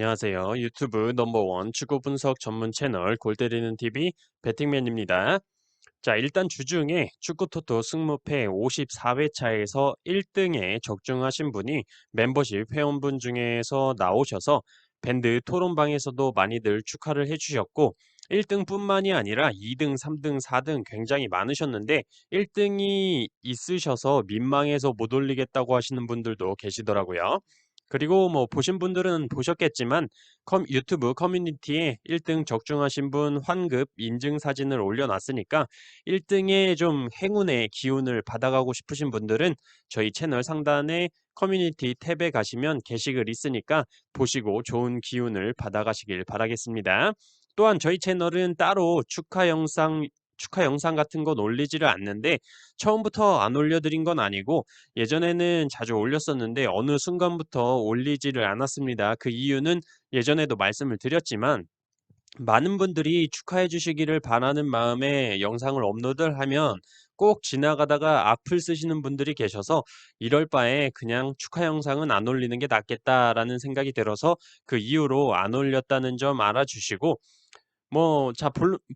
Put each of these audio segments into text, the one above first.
안녕하세요. 유튜브 넘버원 축구 분석 전문 채널 골 때리는 TV 배팅맨입니다. 자, 일단 주중에 축구 토토 승무패 54회 차에서 1등에 적중하신 분이 멤버십 회원분 중에서 나오셔서 밴드 토론방에서도 많이들 축하를 해주셨고 1등뿐만이 아니라 2등, 3등, 4등 굉장히 많으셨는데 1등이 있으셔서 민망해서 못 올리겠다고 하시는 분들도 계시더라고요. 그리고 뭐 보신 분들은 보셨겠지만 유튜브 커뮤니티에 1등 적중하신 분 환급 인증 사진을 올려놨으니까 1등의 좀 행운의 기운을 받아가고 싶으신 분들은 저희 채널 상단에 커뮤니티 탭에 가시면 게시글 있으니까 보시고 좋은 기운을 받아가시길 바라겠습니다. 또한 저희 채널은 따로 축하 영상 같은 건 올리지를 않는데 처음부터 안 올려드린 건 아니고 예전에는 자주 올렸었는데 어느 순간부터 올리지를 않았습니다. 그 이유는 예전에도 말씀을 드렸지만 많은 분들이 축하해 주시기를 바라는 마음에 영상을 업로드를 하면 꼭 지나가다가 악플 쓰시는 분들이 계셔서 이럴 바에 그냥 축하 영상은 안 올리는 게 낫겠다라는 생각이 들어서 그 이후로 안 올렸다는 점 알아주시고 자,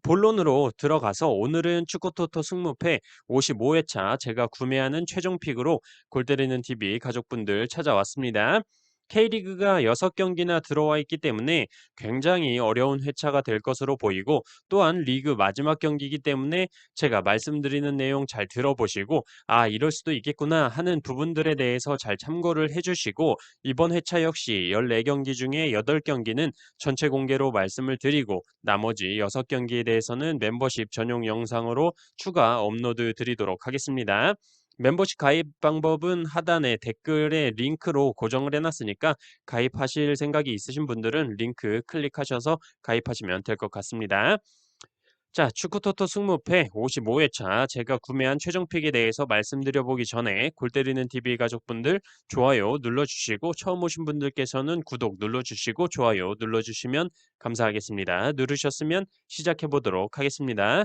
본론으로 들어가서 오늘은 축구토토 승무패 55회차 제가 구매하는 최종 픽으로 골 때리는 TV 가족분들 찾아왔습니다. K리그가 6경기나 들어와 있기 때문에 굉장히 어려운 회차가 될 것으로 보이고 또한 리그 마지막 경기이기 때문에 제가 말씀드리는 내용 잘 들어보시고 이럴 수도 있겠구나 하는 부분들에 대해서 잘 참고를 해주시고 이번 회차 역시 14경기 중에 8경기는 전체 공개로 말씀을 드리고 나머지 6경기에 대해서는 멤버십 전용 영상으로 추가 업로드 드리도록 하겠습니다. 멤버십 가입 방법은 하단에 댓글에 링크로 고정을 해놨으니까 가입하실 생각이 있으신 분들은 링크 클릭하셔서 가입하시면 될 것 같습니다. 자, 축구토토 승무패 55회차 제가 구매한 최종픽에 대해서 말씀드려보기 전에 골 때리는 TV 가족분들 좋아요 눌러주시고 처음 오신 분들께서는 구독 눌러주시고 좋아요 눌러주시면 감사하겠습니다. 누르셨으면 시작해보도록 하겠습니다.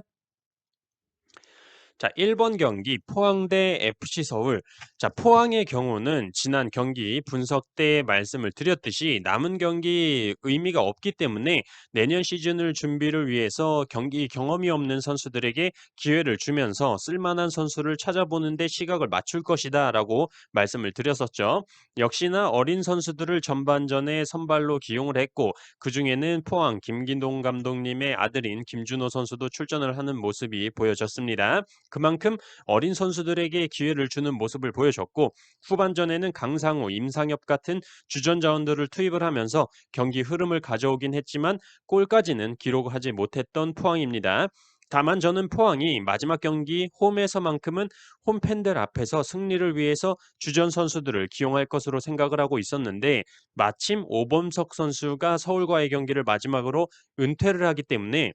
자, 1번 경기 포항 대 FC 서울. 자, 포항의 경우는 지난 경기 분석 때 말씀을 드렸듯이 남은 경기 의미가 없기 때문에 내년 시즌을 준비를 위해서 경기 경험이 없는 선수들에게 기회를 주면서 쓸만한 선수를 찾아보는 데 시각을 맞출 것이다라고 말씀을 드렸었죠. 역시나 어린 선수들을 전반전에 선발로 기용을 했고 그중에는 포항 김기동 감독님의 아들인 김준호 선수도 출전을 하는 모습이 보여졌습니다. 그만큼 어린 선수들에게 기회를 주는 모습을 보여줬고 후반전에는 강상우, 임상엽 같은 주전 자원들을 투입을 하면서 경기 흐름을 가져오긴 했지만 골까지는 기록하지 못했던 포항입니다. 다만 저는 포항이 마지막 경기 홈에서만큼은 홈팬들 앞에서 승리를 위해서 주전 선수들을 기용할 것으로 생각을 하고 있었는데 마침 오범석 선수가 서울과의 경기를 마지막으로 은퇴를 하기 때문에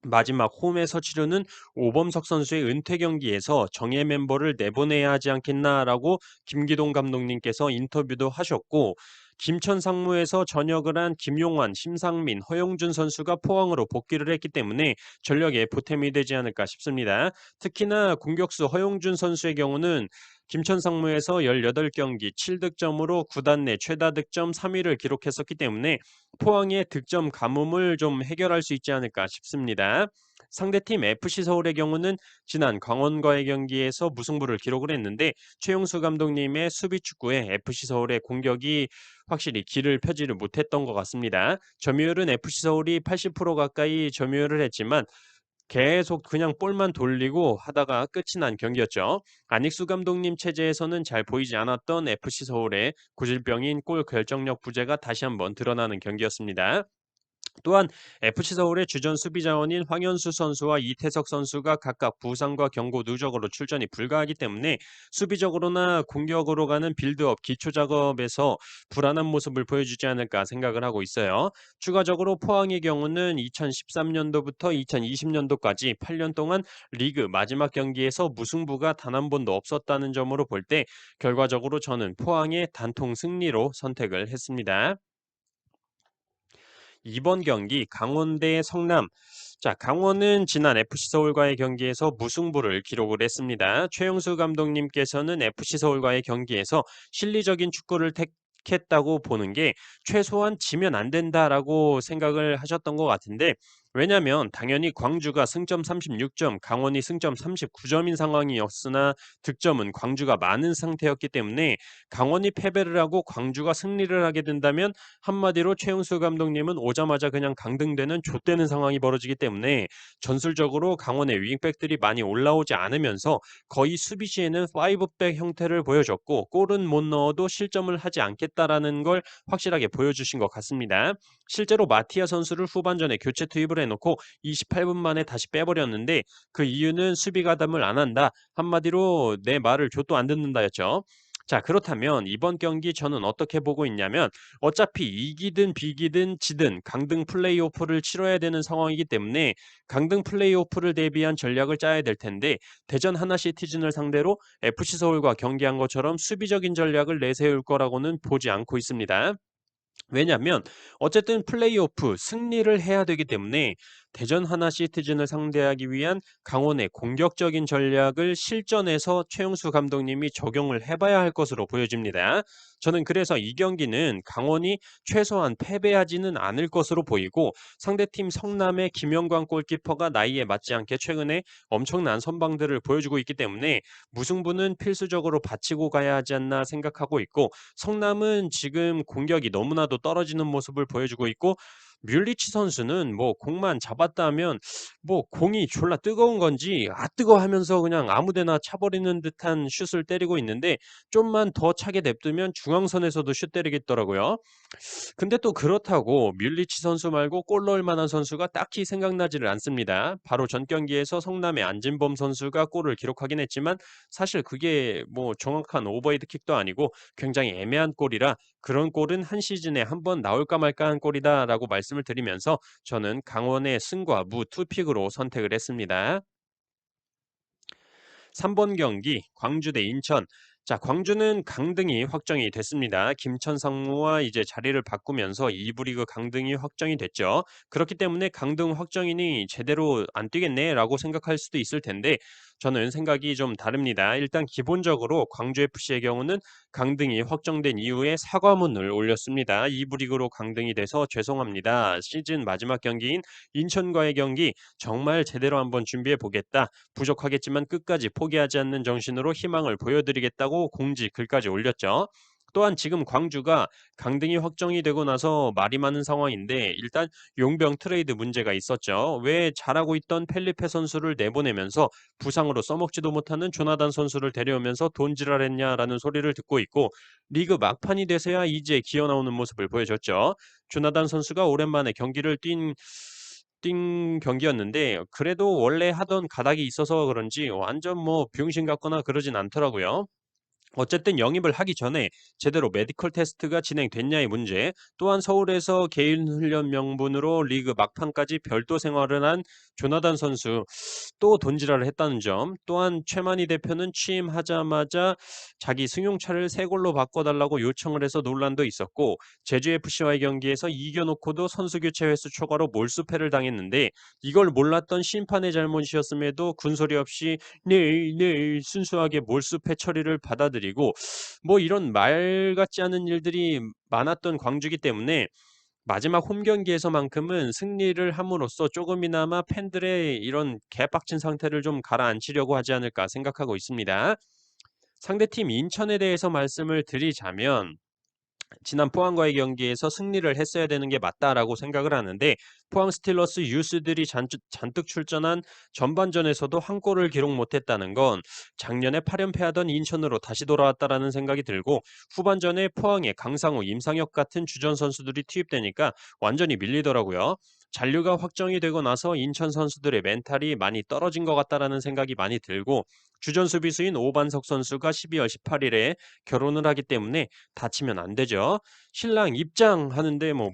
마지막 홈에서 치르는 오범석 선수의 은퇴 경기에서 정예 멤버를 내보내야 하지 않겠나라고 김기동 감독님께서 인터뷰도 하셨고 김천 상무에서 전역을 한 김용환, 심상민, 허용준 선수가 포항으로 복귀를 했기 때문에 전력에 보탬이 되지 않을까 싶습니다. 특히나 공격수 허용준 선수의 경우는 김천 상무에서 18경기 7득점으로 구단 내 최다 득점 3위를 기록했었기 때문에 포항의 득점 가뭄을 좀 해결할 수 있지 않을까 싶습니다. 상대팀 FC 서울의 경우는 지난 강원과의 경기에서 무승부를 기록을 했는데 최용수 감독님의 수비 축구에 FC 서울의 공격이 확실히 길을 펴지를 못했던 것 같습니다. 점유율은 FC 서울이 80% 가까이 점유율을 했지만 계속 그냥 볼만 돌리고 하다가 끝이 난 경기였죠. 안익수 감독님 체제에서는 잘 보이지 않았던 FC 서울의 구질병인 골 결정력 부재가 다시 한번 드러나는 경기였습니다. 또한 FC 서울의 주전 수비 자원인 황현수 선수와 이태석 선수가 각각 부상과 경고 누적으로 출전이 불가하기 때문에 수비적으로나 공격으로 가는 빌드업 기초 작업에서 불안한 모습을 보여주지 않을까 생각을 하고 있어요. 추가적으로 포항의 경우는 2013년도부터 2020년도까지 8년 동안 리그 마지막 경기에서 무승부가 단 한 번도 없었다는 점으로 볼 때 결과적으로 저는 포항의 단통 승리로 선택을 했습니다. 이번 경기 강원 대 성남. 자, 강원은 지난 FC 서울과의 경기에서 무승부를 기록을 했습니다. 최용수 감독님께서는 FC 서울과의 경기에서 실리적인 축구를 생각했다고 보는 게 최소한 '지면 안 된다.'라고 생각을 하셨던 것 같은데 왜냐면 당연히 광주가 승점 36점, 강원이 승점 39점인 상황이었으나 득점은 광주가 많은 상태였기 때문에 강원이 패배를 하고 광주가 승리를 하게 된다면 한마디로 최용수 감독님은 오자마자 그냥 강등되는 좆되는 상황이 벌어지기 때문에 전술적으로 강원의 윙백들이 많이 올라오지 않으면서 거의 수비 시에는 5백 형태를 보여줬고 골은 못 넣어도 실점을 하지 않겠다라는 걸 확실하게 보여주신 것 같습니다. 실제로 마티아 선수를 후반전에 교체 투입을 해놓고 28분 만에 다시 빼버렸는데 그 이유는 수비 가담을 안 한다. 한마디로 내 말을 좆도 안 듣는다였죠. 자, 그렇다면 이번 경기 저는 어떻게 보고 있냐면 어차피 이기든 비기든 지든 강등 플레이오프를 치러야 되는 상황이기 때문에 강등 플레이오프를 대비한 전략을 짜야 될 텐데 대전 하나시티즌을 상대로 FC 서울과 경기한 것처럼 수비적인 전략을 내세울 거라고는 보지 않고 있습니다. 왜냐하면 어쨌든 플레이오프 승리를 해야 되기 때문에 대전 하나 시티즌을 상대하기 위한 강원의 공격적인 전략을 실전에서 최용수 감독님이 적용을 해봐야 할 것으로 보여집니다. 저는 그래서 이 경기는 강원이 최소한 패배하지는 않을 것으로 보이고 상대팀 성남의 김영광 골키퍼가 나이에 맞지 않게 최근에 엄청난 선방들을 보여주고 있기 때문에 무승부는 필수적으로 바치고 가야 하지 않나 생각하고 있고 성남은 지금 공격이 너무나도 떨어지는 모습을 보여주고 있고 뮬리치 선수는 뭐 공만 잡았다 하면 뭐 공이 졸라 뜨거운 건지 뜨거 하면서 그냥 아무 데나 차버리는 듯한 슛을 때리고 있는데 좀만 더 차게 냅두면 중앙선에서도 슛 때리겠더라고요. 근데 또 그렇다고 뮬리치 선수 말고 골 넣을 만한 선수가 딱히 생각나지를 않습니다. 바로 전 경기에서 성남의 안진범 선수가 골을 기록하긴 했지만 사실 그게 뭐 정확한 오버헤드 킥도 아니고 굉장히 애매한 골이라 그런 골은 한 시즌에 한 번 나올까 말까 한 골이다라고 말씀을 드리면서 저는 강원의 승과 무 투픽으로 선택을 했습니다. 3번 경기 광주 대 인천. 자, 광주는 강등이 확정이 됐습니다. 김천 상무와 이제 자리를 바꾸면서 2부 리그 강등이 확정이 됐죠. 그렇기 때문에 강등 확정이니 제대로 안 뛰겠네라고 생각할 수도 있을 텐데 저는 생각이 좀 다릅니다. 일단 기본적으로 광주 FC의 경우는 강등이 확정된 이후에 사과문을 올렸습니다. 2부 리그로 강등이 돼서 죄송합니다. 시즌 마지막 경기인 인천과의 경기 정말 제대로 한번 준비해 보겠다. 부족하겠지만 끝까지 포기하지 않는 정신으로 희망을 보여드리겠다고 공지 글까지 올렸죠. 또한 지금 광주가 강등이 확정이 되고 나서 말이 많은 상황인데 일단 용병 트레이드 문제가 있었죠. 왜 잘하고 있던 펠리페 선수를 내보내면서 부상으로 써먹지도 못하는 조나단 선수를 데려오면서 돈지랄했냐라는 소리를 듣고 있고 리그 막판이 돼서야 이제 기어 나오는 모습을 보여줬죠. 조나단 선수가 오랜만에 경기를 뛴 경기였는데 그래도 원래 하던 가닥이 있어서 그런지 완전 뭐 병신 같거나 그러진 않더라고요. 어쨌든 영입을 하기 전에 제대로 메디컬 테스트가 진행됐냐의 문제, 또한 서울에서 개인 훈련 명분으로 리그 막판까지 별도 생활을 한 조나단 선수 또 돈지랄을 했다는 점, 또한 최만희 대표는 취임하자마자 자기 승용차를 새 걸로 바꿔달라고 요청을 해서 논란도 있었고 제주FC와의 경기에서 이겨놓고도 선수 교체 횟수 초과로 몰수패를 당했는데 이걸 몰랐던 심판의 잘못이었음에도 군소리 없이 네, 네, 순수하게 몰수패 처리를 받아들이고 뭐 이런 말 같지 않은 일들이 많았던 광주기 때문에 마지막 홈 경기에서만큼은 승리를 함으로써 조금이나마 팬들의 이런 개빡친 상태를 좀 가라앉히려고 하지 않을까 생각하고 있습니다. 상대팀 인천에 대해서 말씀을 드리자면 지난 포항과의 경기에서 승리를 했어야 되는 게 맞다라고 생각을 하는데 포항 스틸러스 유스들이 잔뜩 출전한 전반전에서도 한 골을 기록 못했다는 건 작년에 8연패하던 인천으로 다시 돌아왔다라는 생각이 들고 후반전에 포항에 강상우, 임상혁 같은 주전 선수들이 투입되니까 완전히 밀리더라고요. 잔류가 확정이 되고 나서 인천 선수들의 멘탈이 많이 떨어진 것 같다라는 생각이 많이 들고 주전 수비수인 오반석 선수가 12월 18일에 결혼을 하기 때문에 다치면 안 되죠. 신랑 입장하는데 뭐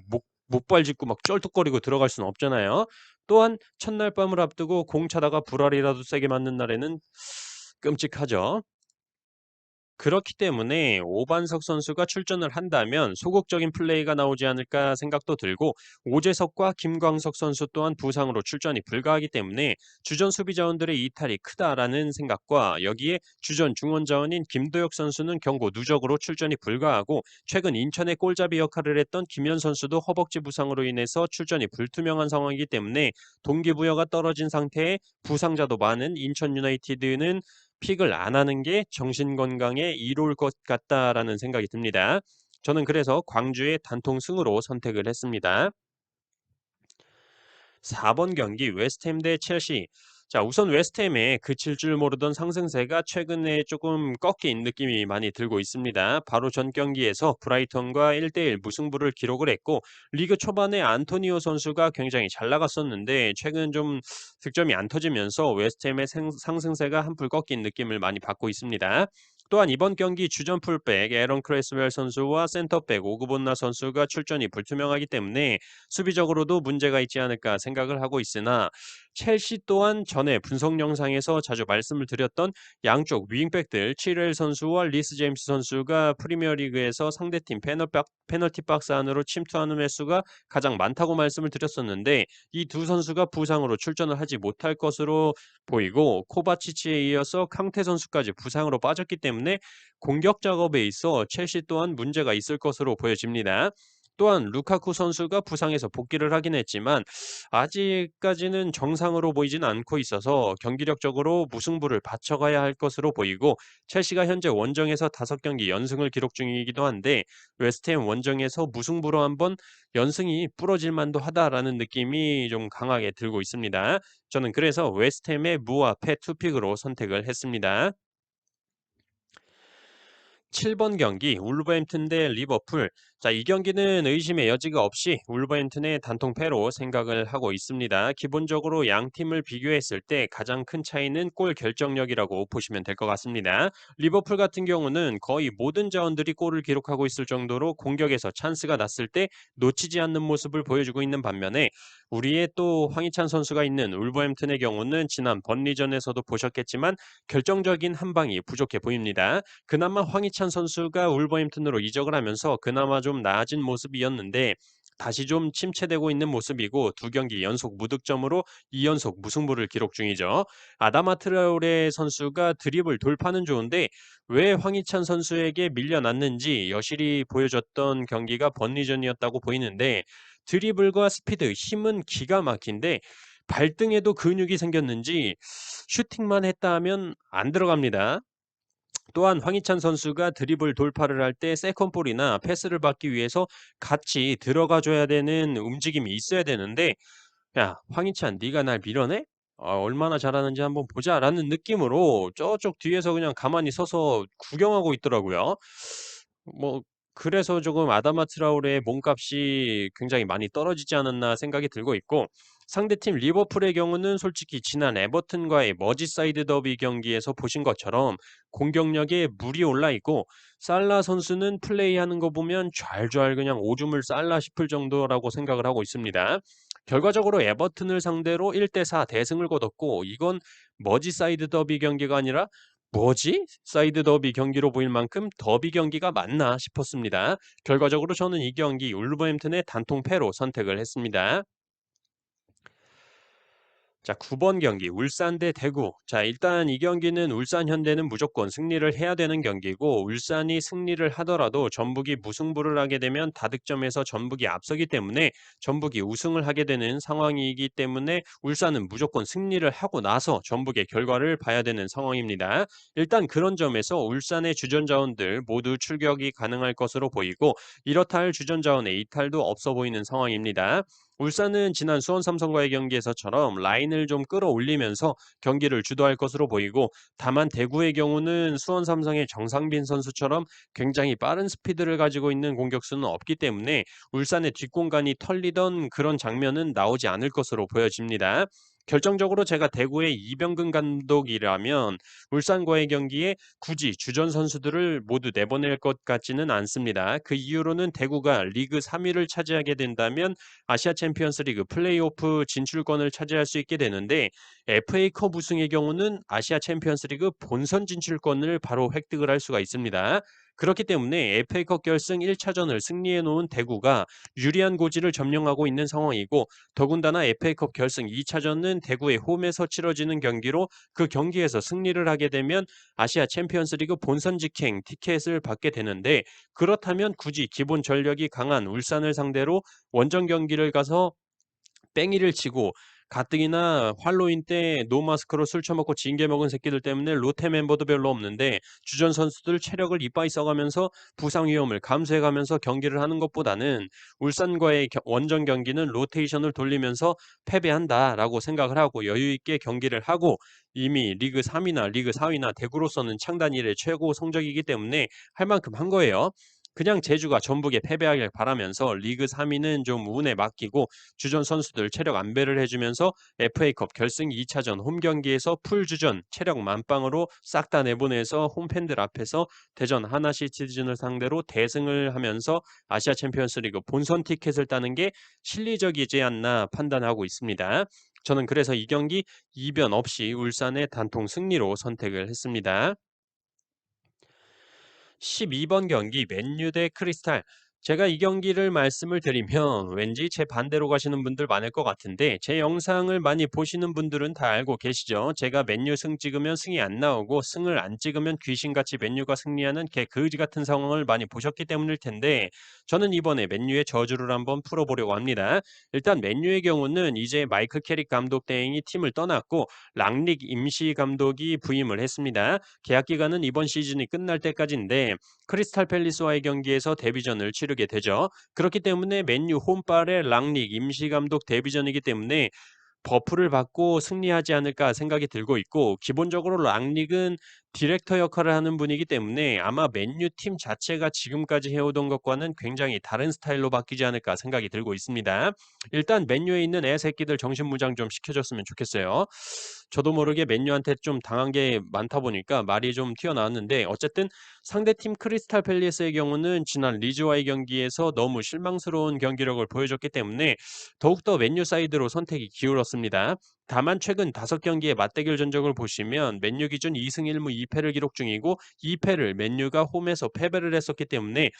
목발 짚고 막 쩔뚝거리고 들어갈 수는 없잖아요. 또한 첫날 밤을 앞두고 공 차다가 불알이라도 세게 맞는 날에는 끔찍하죠. 그렇기 때문에 오반석 선수가 출전을 한다면 소극적인 플레이가 나오지 않을까 생각도 들고 오재석과 김광석 선수 또한 부상으로 출전이 불가하기 때문에 주전 수비 자원들의 이탈이 크다라는 생각과 여기에 주전 중원 자원인 김도혁 선수는 경고 누적으로 출전이 불가하고 최근 인천의 골잡이 역할을 했던 김현 선수도 허벅지 부상으로 인해서 출전이 불투명한 상황이기 때문에 동기부여가 떨어진 상태에 부상자도 많은 인천 유나이티드는 픽을 안 하는 게 정신 건강에 이로울 것 같다라는 생각이 듭니다. 저는 그래서 광주의 단통 승으로 선택을 했습니다. 4번 경기 웨스트햄 대 첼시. 자, 우선 웨스트햄에 그칠 줄 모르던 상승세가 최근에 조금 꺾인 느낌이 많이 들고 있습니다. 바로 전 경기에서 브라이턴과 1대1 무승부를 기록을 했고 리그 초반에 안토니오 선수가 굉장히 잘 나갔었는데 최근 좀 득점이 안 터지면서 웨스트햄의 상승세가 한풀 꺾인 느낌을 많이 받고 있습니다. 또한 이번 경기 주전 풀백 에런 크레스웰 선수와 센터백 오그본나 선수가 출전이 불투명하기 때문에 수비적으로도 문제가 있지 않을까 생각을 하고 있으나 첼시 또한 전에 분석 영상에서 자주 말씀을 드렸던 양쪽 윙백들 치렐 선수와 리스 제임스 선수가 프리미어리그에서 상대팀 페널티 박스 안으로 침투하는 횟수가 가장 많다고 말씀을 드렸었는데 이 두 선수가 부상으로 출전을 하지 못할 것으로 보이고 코바치치에 이어서 캉테 선수까지 부상으로 빠졌기 때문에 공격 작업에 있어 첼시 또한 문제가 있을 것으로 보여집니다. 또한 루카쿠 선수가 부상에서 복귀를 하긴 했지만 아직까지는 정상으로 보이진 않고 있어서 경기력적으로 무승부를 바쳐가야 할 것으로 보이고 첼시가 현재 원정에서 5경기 연승을 기록 중이기도 한데 웨스트햄 원정에서 무승부로 한번 연승이 부러질 만도 하다라는 느낌이 좀 강하게 들고 있습니다. 저는 그래서 웨스트햄의 무와 패 투픽으로 선택을 했습니다. 7번 경기 울버햄튼 대 리버풀. 자, 이 경기는 의심의 여지가 없이 울버햄튼의 단통패로 생각을 하고 있습니다. 기본적으로 양 팀을 비교했을 때 가장 큰 차이는 골 결정력이라고 보시면 될 것 같습니다. 리버풀 같은 경우는 거의 모든 자원들이 골을 기록하고 있을 정도로 공격에서 찬스가 났을 때 놓치지 않는 모습을 보여주고 있는 반면에 우리의 또 황희찬 선수가 있는 울버햄튼의 경우는 지난 번리전에서도 보셨겠지만 결정적인 한 방이 부족해 보입니다. 그나마 황희찬 선수가 울버햄튼으로 이적을 하면서 그나마 좀 나아진 모습이었는데 다시 좀 침체되고 있는 모습이고 두 경기 연속 무득점으로 2연속 무승부를 기록 중이죠. 아다마 트라오레 선수가 드리블 돌파는 좋은데 왜 황희찬 선수에게 밀려났는지 여실히 보여줬던 경기가 번리전이었다고 보이는데 드리블과 스피드, 힘은 기가 막힌데 발등에도 근육이 생겼는지 슈팅만 했다 하면 안 들어갑니다. 또한 황희찬 선수가 드리블 돌파를 할 때 세컨볼이나 패스를 받기 위해서 같이 들어가 줘야 되는 움직임이 있어야 되는데 "야 황희찬 네가 날 밀어내? 얼마나 잘하는지 한번 보자."라는 느낌으로 저쪽 뒤에서 그냥 가만히 서서 구경하고 있더라고요. 뭐 그래서 조금 '아다마 트라오레의 몸값이 굉장히 많이 떨어지지 않았나.' 생각이 들고 있고 상대팀 리버풀의 경우는 솔직히 지난 에버튼과의 머지사이드 더비 경기에서 보신 것처럼 공격력에 물이 올라 있고 살라 선수는 플레이하는 거 보면 좔좔 그냥 오줌을 쌀라 싶을 정도라고 생각을 하고 있습니다. 결과적으로 에버튼을 상대로 1대4 대승을 거뒀고 이건 머지사이드 더비 경기가 아니라 '뭐지? 사이드 더비 경기로 보일 만큼 더비 경기가 맞나?' 싶었습니다. 결과적으로 저는 이 경기 울버햄튼의 단통패로 선택을 했습니다. 자, 9번 경기 울산 대 대구. 자, 일단 이 경기는 울산 현대는 무조건 승리를 해야 되는 경기고 울산이 승리를 하더라도 전북이 무승부를 하게 되면 다득점에서 전북이 앞서기 때문에 전북이 우승을 하게 되는 상황이기 때문에 울산은 무조건 승리를 하고 나서 전북의 결과를 봐야 되는 상황입니다. 일단 그런 점에서 울산의 주전 자원들 모두 출격이 가능할 것으로 보이고 이렇다 할 주전 자원의 이탈도 없어 보이는 상황입니다. 울산은 지난 수원 삼성과의 경기에서처럼 라인을 좀 끌어올리면서 경기를 주도할 것으로 보이고 다만 대구의 경우는 수원 삼성의 정상빈 선수처럼 굉장히 빠른 스피드를 가지고 있는 공격수는 없기 때문에 울산의 뒷공간이 털리던 그런 장면은 나오지 않을 것으로 보여집니다. 결정적으로 제가 대구의 이병근 감독이라면 울산과의 경기에 굳이 주전 선수들을 모두 내보낼 것 같지는 않습니다. 그 이유로는 대구가 리그 3위를 차지하게 된다면 아시아 챔피언스 리그 플레이오프 진출권을 차지할 수 있게 되는데 FA컵 우승의 경우는 아시아 챔피언스 리그 본선 진출권을 바로 획득을 할 수가 있습니다. 그렇기 때문에 FA컵 결승 1차전을 승리해 놓은 대구가 유리한 고지를 점령하고 있는 상황이고 더군다나 FA컵 결승 2차전은 대구의 홈에서 치러지는 경기로 그 경기에서 승리를 하게 되면 아시아 챔피언스리그 본선 직행 티켓을 받게 되는데 그렇다면 굳이 기본 전력이 강한 울산을 상대로 원정 경기를 가서 뺑이를 치고 가뜩이나 할로윈 때 노마스크로 술 처먹고 징계 먹은 새끼들 때문에 롯데 멤버도 별로 없는데 주전 선수들 체력을 이빠이 써가면서 부상 위험을 감수해가면서 경기를 하는 것보다는 울산과의 원정 경기는 로테이션을 돌리면서 패배한다라고 생각을 하고 여유 있게 경기를 하고 이미 리그 3위나 리그 4위나 대구로서는 창단 이래 최고 성적이기 때문에 할 만큼 한 거예요. 그냥 제주가 전북에 패배하길 바라면서 리그 3위는 좀 운에 맡기고 주전 선수들 체력 안배를 해주면서 FA컵 결승 2차전 홈 경기에서 풀주전 체력 만빵으로 싹 다 내보내서 홈팬들 앞에서 대전 하나시티즌을 상대로 대승을 하면서 아시아 챔피언스리그 본선 티켓을 따는 게 실리적이지 않나 판단하고 있습니다. 저는 그래서 이 경기 이변 없이 울산의 단통 승리로 선택을 했습니다. 12번 경기 맨유 대 크리스탈. 제가 이 경기를 말씀을 드리면 왠지 제 반대로 가시는 분들 많을 것 같은데 제 영상을 많이 보시는 분들은 다 알고 계시죠? 제가 맨유 승 찍으면 승이 안 나오고 승을 안 찍으면 귀신같이 맨유가 승리하는 개 그지 같은 상황을 많이 보셨기 때문일 텐데 저는 이번에 맨유의 저주를 한번 풀어보려고 합니다. 일단 맨유의 경우는 이제 마이클 캐릭 감독 대행이 팀을 떠났고 랑릭 임시 감독이 부임을 했습니다. 계약 기간은 이번 시즌이 끝날 때까지인데 크리스탈 팰리스와의 경기에서 데뷔전을 치르게 되죠. 그렇기 때문에 맨유 홈발의 랑릭 임시 감독 데뷔전이기 때문에 버프를 받고 승리하지 않을까 생각이 들고 있고 기본적으로 랑릭은 디렉터 역할을 하는 분이기 때문에 아마 맨유 팀 자체가 지금까지 해오던 것과는 굉장히 다른 스타일로 바뀌지 않을까 생각이 들고 있습니다. 일단 맨유에 있는 애 새끼들 정신무장 좀 시켜줬으면 좋겠어요. 저도 모르게 맨유한테 좀 당한 게 많다 보니까 말이 좀 튀어나왔는데 어쨌든 상대팀 크리스탈 팰리스의 경우는 지난 리즈와의 경기에서 너무 실망스러운 경기력을 보여줬기 때문에 더욱더 맨유 사이드로 선택이 기울었습니다. 다만 최근 5경기의 맞대결 전적을 보시면 맨유 기준 2승 1무 2패를 기록 중이고 2패를 맨유가 홈에서 패배를 했었기 때문에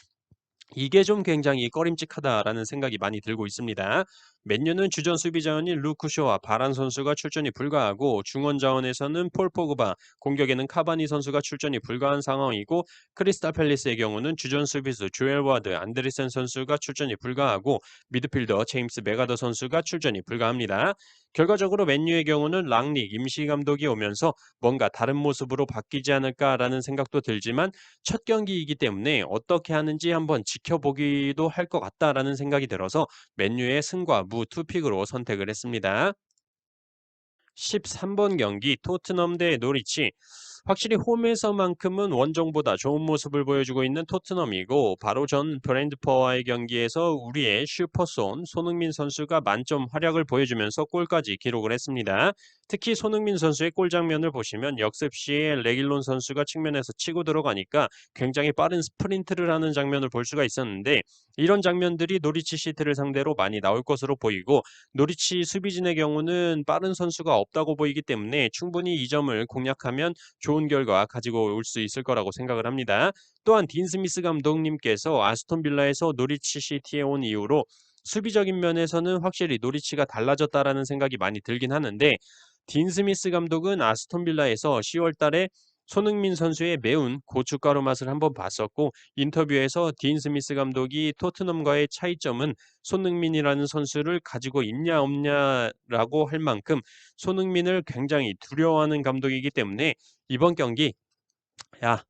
이게 좀 굉장히 꺼림칙하다라는 생각이 많이 들고 있습니다. 맨유는 주전 수비 자원인 루크쇼와 바란 선수가 출전이 불가하고 중원 자원에서는 폴 포그바, 공격에는 카바니 선수가 출전이 불가한 상황이고 크리스탈 팰리스의 경우는 주전 수비수 조엘 와드, 안드리센 선수가 출전이 불가하고 미드필더 제임스 메가더 선수가 출전이 불가합니다. 결과적으로 맨유의 경우는 랑닉 임시 감독이 오면서 뭔가 다른 모습으로 바뀌지 않을까라는 생각도 들지만 첫 경기이기 때문에 어떻게 하는지 한번 지켜보기도 할 것 같다라는 생각이 들어서 맨유의 승과 무 투픽으로 선택을 했습니다. 13번 경기 토트넘 대 노리치. 확실히 홈에서만큼은 원정보다 좋은 모습을 보여주고 있는 토트넘이고 바로 전 브랜드퍼와의 경기에서 우리의 슈퍼손 손흥민 선수가 만점 활약을 보여주면서 골까지 기록을 했습니다. 특히 손흥민 선수의 골 장면을 보시면 역습 시에 레길론 선수가 측면에서 치고 들어가니까 굉장히 빠른 스프린트를 하는 장면을 볼 수가 있었는데 이런 장면들이 노리치 시티를 상대로 많이 나올 것으로 보이고 노리치 수비진의 경우는 빠른 선수가 없다고 보이기 때문에 충분히 이 점을 공략하면 좋은 결과 가지고 올 수 있을 거라고 생각을 합니다. 또한 딘 스미스 감독님께서 아스톤 빌라에서 노리치 시티에 온 이후로 수비적인 면에서는 확실히 노리치가 달라졌다라는 생각이 많이 들긴 하는데 딘 스미스 감독은 아스톤 빌라에서 10월 달에 손흥민 선수의 매운 고춧가루 맛을 한번 봤었고 인터뷰에서 딘 스미스 감독이 토트넘과의 차이점은 손흥민이라는 선수를 가지고 있냐 없냐라고 할 만큼 손흥민을 굉장히 두려워하는 감독이기 때문에 이번 경기 야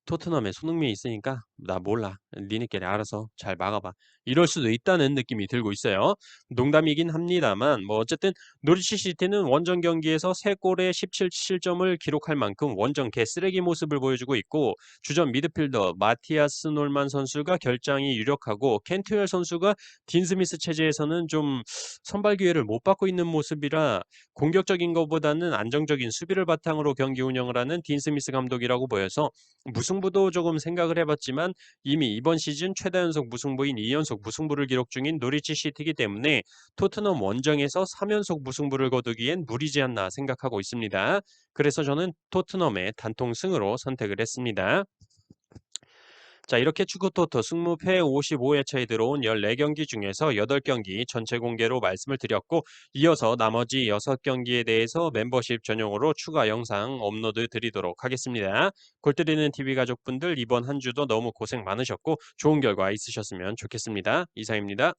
토트넘에 손흥민이 있으니까 나 몰라. 니네끼리 알아서 잘 막아 봐." 이럴 수도 있다는 느낌이 들고 있어요. 농담이긴 합니다만 뭐 어쨌든 노리치 시티는 원정 경기에서 3 골에 17 실점을 기록할 만큼 원정 개쓰레기 모습을 보여주고 있고, 주전 미드필더 마티아스 놀만 선수가 결장이 유력하고 켄트웰 선수가 딘 스미스 체제에서는 좀 선발 기회를 못 받고 있는 모습이라, 공격적인 것보다는 안정적인 수비를 바탕으로 경기 운영을 하는 딘 스미스 감독이라고 보여서 무승부도 조금 생각을 해봤지만, 이미 이번 시즌 최다 연속 무승부인 2연속 무승부를 기록 중인 노리치 시티이기 때문에 토트넘 원정에서 3연속 무승부를 거두기엔 무리지 않나 생각하고 있습니다. 그래서 저는 토트넘의 단통승으로 선택을 했습니다. 자, 이렇게 축구토토 승무패 55회차에 들어온 14경기 중에서 8경기 전체 공개로 말씀을 드렸고, 이어서 나머지 6경기에 대해서 멤버십 전용으로 추가 영상 업로드 드리도록 하겠습니다. 골때리는 TV 가족분들, 이번 한 주도 너무 고생 많으셨고 좋은 결과 있으셨으면 좋겠습니다. 이상입니다.